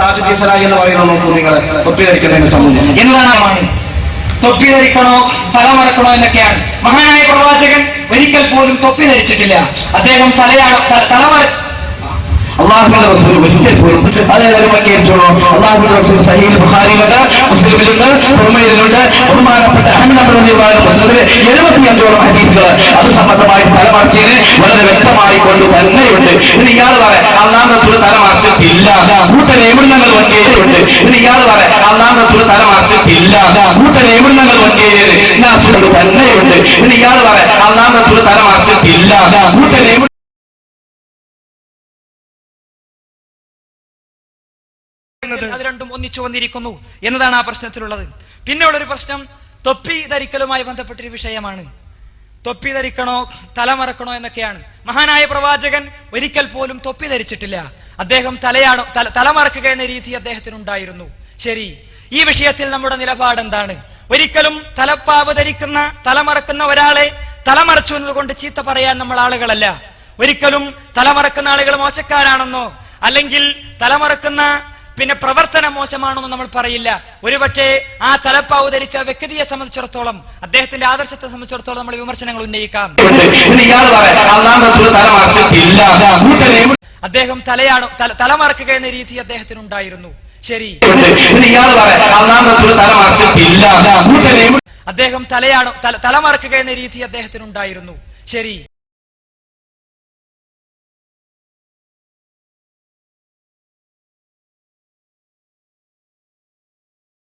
താജുദ്ദീൻ സലാഹി എന്ന് പറയുന്നത് നോക്കൂ നിങ്ങൾ തൊപ്പി ധരിക്കുന്നതിനെ സംബന്ധിച്ച് എന്താണ് തൊപ്പി ധരിക്കണോ തലമറക്കണോ എന്നൊക്കെയാണ്. മഹാനായ പ്രവാചകൻ ഒരിക്കൽ പോലും തൊപ്പി ധരിച്ചിട്ടില്ല. അദ്ദേഹം അള്ളാഹുവിന്റെ റസൂൽ ഒരിക്കൽ പോലും അതെടുത്തോളൂ. അള്ളാഹുവിന്റെ റസൂൽ സഹീഹ് ബുഖാരിയിലുണ്ട്, മുസ്ലിമിലുണ്ട്, തുർമുദിയിലുണ്ട്. ബഹുമാനപ്പെട്ട അഹ്മദ് റളിയല്ലാഹു അൻഹു 75ഓളം ഹദീസുകൾ അത് സംബന്ധമായി തലമറച്ചതിന് വളരെ വ്യക്തമായി കൊണ്ട് തന്നെയുണ്ട്. ഇനി ഇയാൾ പറയാം അള്ളാഹുവിന്റെ റസൂൽ തലമറച്ചിട്ടില്ല, കൂട്ടൻ എവിടുന്നങ്ങൾ വങ്കേയുണ്ട്. ഇനി ഇയാൾ പറയാം അള്ളാഹുവിന്റെ റസൂൽ തലമറച്ചിട്ടില്ല, കൂട്ടൻ എവിടുന്നങ്ങൾ വങ്കേയത് തന്നെയുണ്ട്. ഇനി ഇയാൾ പറയാം അള്ളാഹുവിന്റെ റസൂൽ തലമറച്ചിട്ടില്ല, കൂട്ടൻ അത് രണ്ടും ഒന്നിച്ചു വന്നിരിക്കുന്നു എന്നതാണ് ആ പ്രശ്നത്തിലുള്ളത്. പിന്നെയുള്ളൊരു പ്രശ്നം തൊപ്പി ധരിക്കലുമായി ബന്ധപ്പെട്ടൊരു വിഷയമാണ്. തൊപ്പി ധരിക്കണോ തലമറക്കണോ എന്നൊക്കെയാണ്. മഹാനായ പ്രവാചകൻ ഒരിക്കൽ പോലും തൊപ്പി ധരിച്ചിട്ടില്ല. അദ്ദേഹം തലമറക്കുക എന്ന രീതി അദ്ദേഹത്തിനുണ്ടായിരുന്നു. ശരി, ഈ വിഷയത്തിൽ നമ്മുടെ നിലപാട് എന്താണ്? ഒരിക്കലും തലപ്പാവ് ധരിക്കുന്ന തലമറക്കുന്ന ഒരാളെ തലമറച്ചു എന്നതുകൊണ്ട് ചീത്ത പറയാൻ നമ്മൾ ആളുകളല്ല. ഒരിക്കലും തലമറക്കുന്ന ആളുകൾ മോശക്കാരാണെന്നോ അല്ലെങ്കിൽ തലമറക്കുന്ന പ്രവർത്തനം മോശമാണെന്ന് നമ്മൾ പറയില്ല. ഒരുപക്ഷെ ആ തലപ്പാവ് ധരിച്ച വ്യക്തിയെ സംബന്ധിച്ചിടത്തോളം അദ്ദേഹത്തിന്റെ ആദർശത്തെ സംബന്ധിച്ചിടത്തോളം നമ്മൾ വിമർശനങ്ങൾ ഉന്നയിക്കാം. അദ്ദേഹം തലമറക്കുക എന്ന രീതി അദ്ദേഹത്തിനുണ്ടായിരുന്നു. ശരി, അദ്ദേഹം തലമറക്കുക എന്ന രീതി അദ്ദേഹത്തിനുണ്ടായിരുന്നു. ശരി.